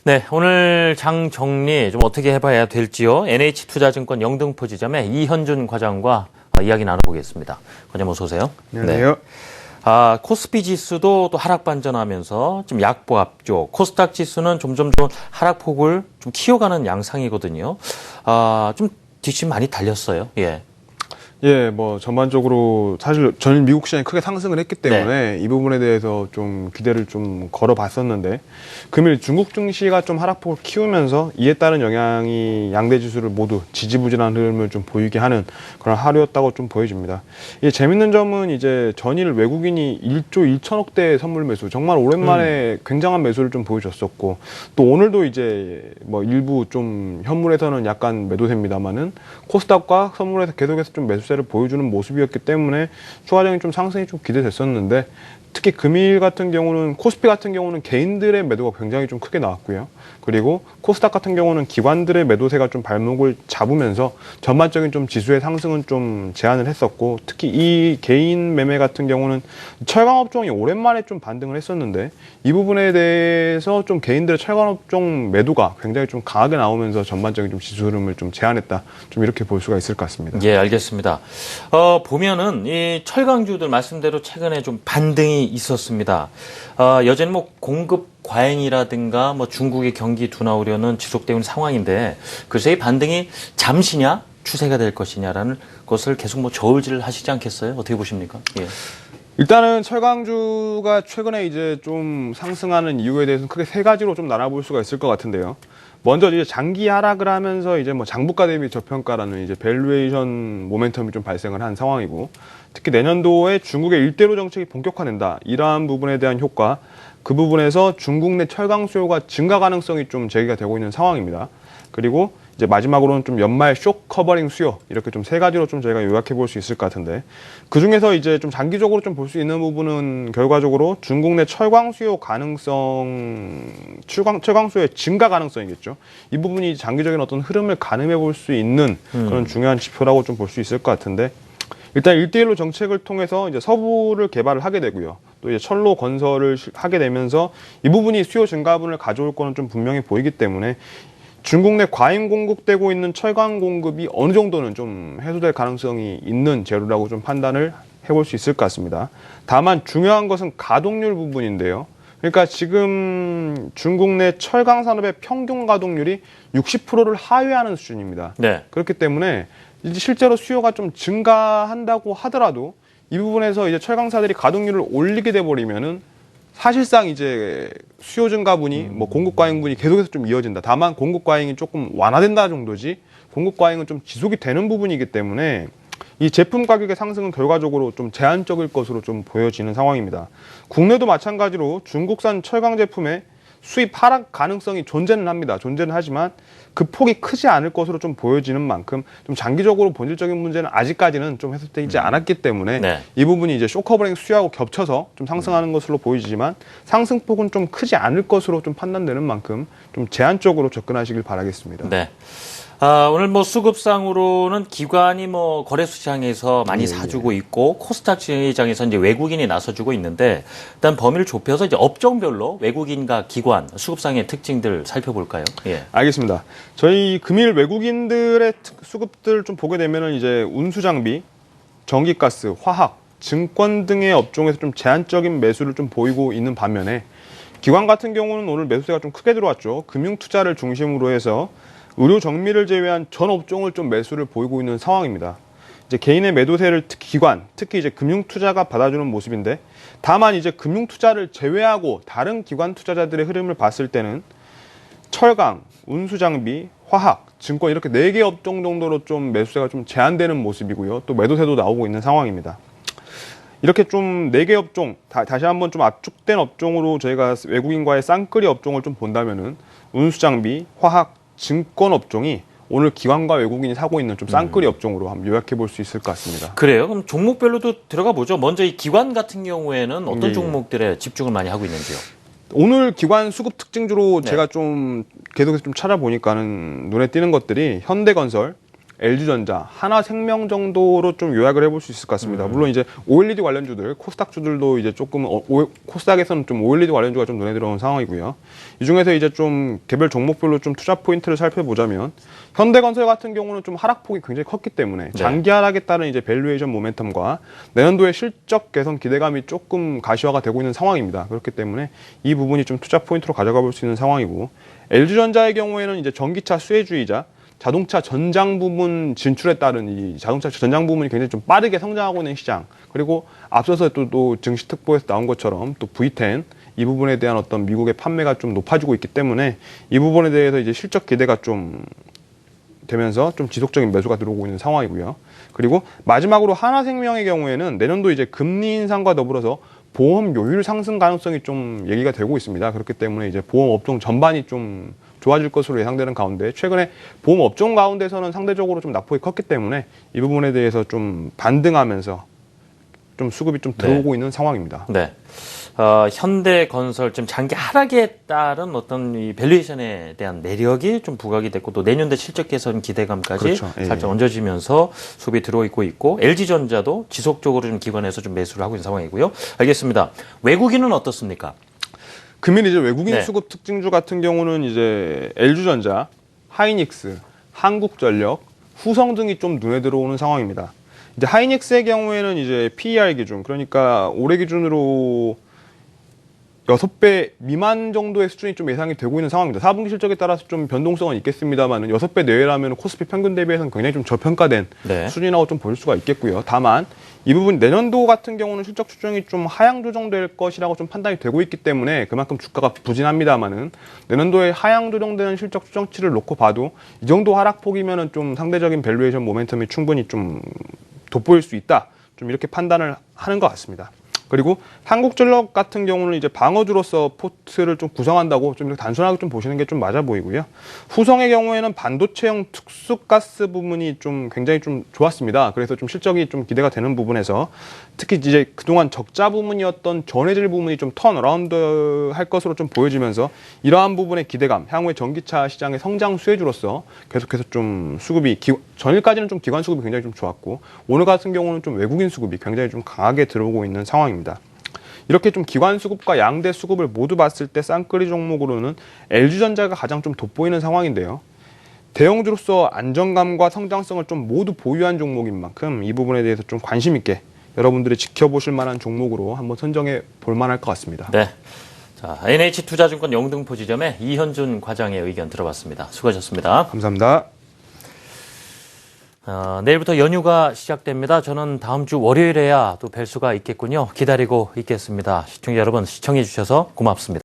네, 오늘 장 정리 좀 어떻게 해봐야 될지요. NH투자증권 영등포 지점의 이현준 과장과 이야기 나눠보겠습니다. 과장 어서 오세요. 안녕하세요. 네. 코스피 지수도 또 하락 반전하면서 좀 약보합 쪽, 코스닥 지수는 점점 하락폭을 좀 키워가는 양상이거든요. 좀 뒷심 많이 달렸어요. 예. 예, 뭐 전반적으로 사실 전 미국 시장이 크게 상승을 했기 때문에 이 부분에 대해서 좀 기대를 좀 걸어봤었는데 금일 중국 증시가 좀 하락폭을 키우면서 이에 따른 영향이 양대 지수를 모두 지지부진한 흐름을 좀 보이게 하는 그런 하루였다고 좀 보여집니다. 이게 재밌는 점은 이제 전일 외국인이 1조 1천억 대 선물 매수 정말 오랜만에 굉장한 매수를 좀 보여줬었고 또 오늘도 이제 뭐 일부 좀 현물에서는 약간 매도세입니다만은 코스닥과 선물에서 계속해서 좀 매수세를 보여주는 모습이었기 때문에 추가적인 좀 상승이 좀 기대됐었는데 특히 금일 같은 경우는 코스피 같은 경우는 개인들의 매도가 굉장히 좀 크게 나왔고요. 그리고 코스닥 같은 경우는 기관들의 매도세가 좀 발목을 잡으면서 전반적인 좀 지수의 상승은 좀 제한을 했었고 특히 이 개인 매매 같은 경우는 철강 업종이 오랜만에 좀 반등을 했었는데 이 부분에 대해서 좀 개인들의 철강 업종 매도가 굉장히 좀 강하게 나오면서 전반적인 좀 지수 흐름을 좀 제한했다. 좀 이렇게 볼 수가 있을 것 같습니다. 예, 알겠습니다. 보면은 이 철강주들 말씀대로 최근에 좀 반등이 있었습니다. 여전히 뭐 공급 과잉이라든가 뭐 중국의 경기 둔화 우려는 지속되는 상황인데 글쎄 이 반등이 잠시냐 추세가 될 것이냐라는 것을 계속 뭐 저울질하시지 않겠어요? 어떻게 보십니까? 예. 일단은 철강주가 최근에 이제 좀 상승하는 이유에 대해서는 크게 세 가지로 좀 나눠볼 수가 있을 것 같은데요. 먼저 이제 장기 하락을 하면서 이제 뭐 장부가 대비 저평가라는 이제 밸류에이션 모멘텀이 좀 발생을 한 상황이고 특히 내년도에 중국의 일대로 정책이 본격화된다. 이러한 부분에 대한 효과, 그 부분에서 중국 내 철강 수요가 증가 가능성이 좀 제기가 되고 있는 상황입니다. 그리고 이제 마지막으로는 좀 연말 쇼 커버링 수요 이렇게 좀 세 가지로 좀 저희가 요약해 볼 수 있을 것 같은데 그 중에서 이제 좀 장기적으로 좀 볼 수 있는 부분은 결과적으로 중국 내 철강 수요 가능성, 철강 수요의 증가 가능성이겠죠. 이 부분이 장기적인 어떤 흐름을 가늠해 볼 수 있는 그런 중요한 지표라고 좀 볼 수 있을 것 같은데 일단 1대1로 정책을 통해서 이제 서부를 개발을 하게 되고요. 또 이제 철로 건설을 하게 되면서 이 부분이 수요 증가분을 가져올 거는 좀 분명히 보이기 때문에 중국 내 과잉 공급되고 있는 철강 공급이 어느 정도는 좀 해소될 가능성이 있는 재료라고 좀 판단을 해볼 수 있을 것 같습니다. 다만 중요한 것은 가동률 부분인데요. 그러니까 지금 중국 내 철강 산업의 평균 가동률이 60%를 하회하는 수준입니다. 네. 그렇기 때문에 이제 실제로 수요가 좀 증가한다고 하더라도 이 부분에서 이제 철강사들이 가동률을 올리게 돼 버리면은 사실상 이제 수요 증가분이 뭐 공급 과잉분이 계속해서 좀 이어진다. 다만 공급 과잉이 조금 완화된다 정도지 공급 과잉은 좀 지속이 되는 부분이기 때문에 이 제품 가격의 상승은 결과적으로 좀 제한적일 것으로 좀 보여지는 상황입니다. 국내도 마찬가지로 중국산 철강 제품의 수입 하락 가능성이 존재는 합니다. 존재는 하지만 그 폭이 크지 않을 것으로 좀 보여지는 만큼 좀 장기적으로 본질적인 문제는 아직까지는 좀 해소되지 않았기 때문에 네. 이 부분이 이제 쇼커버링 수요하고 겹쳐서 좀 상승하는 것으로 보이지만 상승폭은 좀 크지 않을 것으로 좀 판단되는 만큼 좀 제한적으로 접근하시길 바라겠습니다. 네. 오늘 뭐 수급상으로는 기관이 뭐 거래소 시장에서 많이 사주고 있고 코스닥 시장에서 이제 외국인이 나서주고 있는데 일단 범위를 좁혀서 이제 업종별로 외국인과 기관 수급상의 특징들 살펴볼까요? 예. 알겠습니다. 저희 금일 외국인들의 수급들 좀 보게 되면은 이제 운수장비, 전기가스, 화학, 증권 등의 업종에서 좀 제한적인 매수를 좀 보이고 있는 반면에 기관 같은 경우는 오늘 매수세가 좀 크게 들어왔죠. 금융투자를 중심으로 해서 의료 정밀을 제외한 전 업종을 좀 매수를 보이고 있는 상황입니다. 이제 개인의 매도세를 특히 이제 금융투자가 받아주는 모습인데 다만 이제 금융투자를 제외하고 다른 기관 투자자들의 흐름을 봤을 때는 철강, 운수장비, 화학, 증권 이렇게 4개 업종 정도로 좀 매수세가 좀 제한되는 모습이고요. 또 매도세도 나오고 있는 상황입니다. 이렇게 좀 4개 업종, 다시 한번 좀 압축된 업종으로 저희가 외국인과의 쌍끌이 업종을 좀 본다면은 운수장비, 화학, 증권 업종이 오늘 기관과 외국인이 사고 있는 좀 쌍끌이 업종으로 한번 요약해 볼 수 있을 것 같습니다. 그래요? 그럼 종목별로도 들어가 보죠. 먼저 이 기관 같은 경우에는 어떤 종목들에 집중을 많이 하고 있는지요? 오늘 기관 수급 특징주로 네. 제가 좀 계속해서 좀 찾아보니까는 눈에 띄는 것들이 현대건설, LG전자, 하나생명 정도로 좀 요약을 해볼 수 있을 것 같습니다. 물론 이제 OLED 관련주들, 코스닥주들도 이제 조금 코스닥에서는 좀 OLED 관련주가 좀 눈에 들어오는 상황이고요. 이 중에서 이제 좀 개별 종목별로 좀 투자 포인트를 살펴보자면 현대건설 같은 경우는 좀 하락폭이 굉장히 컸기 때문에 장기 하락에 따른 이제 밸류에이션 모멘텀과 내년도의 실적 개선 기대감이 조금 가시화가 되고 있는 상황입니다. 그렇기 때문에 이 부분이 좀 투자 포인트로 가져가 볼 수 있는 상황이고, LG전자의 경우에는 이제 전기차 수혜주의자, 자동차 전장 부문 진출에 따른 이 자동차 전장 부문이 굉장히 좀 빠르게 성장하고 있는 시장, 그리고 앞서서 또 증시 특보에서 나온 것처럼 또 V10 이 부분에 대한 어떤 미국의 판매가 좀 높아지고 있기 때문에 이 부분에 대해서 이제 실적 기대가 좀 되면서 좀 지속적인 매수가 들어오고 있는 상황이고요. 그리고 마지막으로 하나생명의 경우에는 내년도 이제 금리 인상과 더불어서 보험 요율 상승 가능성이 좀 얘기가 되고 있습니다. 그렇기 때문에 이제 보험 업종 전반이 좀 좋아질 것으로 예상되는 가운데, 최근에 보험 업종 가운데서는 상대적으로 좀 낙폭이 컸기 때문에 이 부분에 대해서 좀 반등하면서 좀 수급이 좀 들어오고 있는 상황입니다. 네. 현대건설 좀 장기 하락에 따른 어떤 이 밸류에이션에 대한 내력이 좀 부각이 됐고, 또 내년도 실적 개선 기대감까지 그렇죠. 예. 살짝 얹어지면서 수급이 들어오고 있고, LG전자도 지속적으로 좀 기관에서 좀 매수를 하고 있는 상황이고요. 알겠습니다. 외국인은 어떻습니까? 금일 이제 외국인 네. 수급 특징주 같은 경우는 이제 LG전자, 하이닉스, 한국전력, 후성 등이 좀 눈에 들어오는 상황입니다. 이제 하이닉스의 경우에는 이제 PER 기준, 그러니까 올해 기준으로 6배 미만 정도의 수준이 좀 예상이 되고 있는 상황입니다. 4분기 실적에 따라서 좀 변동성은 있겠습니다만 6배 내외라면 코스피 평균 대비해서는 굉장히 좀 저평가된 네. 수준이라고 좀 볼 수가 있겠고요. 다만 이 부분 내년도 같은 경우는 실적 추정이 좀 하향 조정될 것이라고 좀 판단이 되고 있기 때문에 그만큼 주가가 부진합니다만은, 내년도에 하향 조정되는 실적 추정치를 놓고 봐도 이 정도 하락폭이면은 좀 상대적인 밸류에이션 모멘텀이 충분히 좀 돋보일 수 있다, 좀 이렇게 판단을 하는 것 같습니다. 그리고 한국전력 같은 경우는 이제 방어주로서 포트를 좀 구성한다고 좀 이렇게 단순하게 좀 보시는 게 좀 맞아 보이고요. 후성의 경우에는 반도체형 특수가스 부분이 좀 굉장히 좀 좋았습니다. 그래서 좀 실적이 좀 기대가 되는 부분에서 특히 이제 그동안 적자 부분이었던 전해질 부분이 좀 턴어라운드 할 것으로 좀 보여지면서 이러한 부분의 기대감, 향후에 전기차 시장의 성장 수혜주로서 계속해서 좀 수급이 전일까지는 좀 기관 수급이 굉장히 좀 좋았고, 오늘 같은 경우는 좀 외국인 수급이 굉장히 좀 강하게 들어오고 있는 상황입니다. 이렇게 좀 기관 수급과 양대 수급을 모두 봤을 때 쌍끌이 종목으로는 LG전자가 가장 좀 돋보이는 상황인데요. 대형주로서 안정감과 성장성을 좀 모두 보유한 종목인 만큼 이 부분에 대해서 좀 관심 있게 여러분들이 지켜보실 만한 종목으로 한번 선정해 볼 만할 것 같습니다. 네. 자, NH투자증권 영등포 지점의 이현준 과장의 의견 들어봤습니다. 수고하셨습니다. 감사합니다. 내일부터 연휴가 시작됩니다. 저는 다음 주 월요일에야 또 뵐 수가 있겠군요. 기다리고 있겠습니다. 시청자 여러분, 시청해 주셔서 고맙습니다.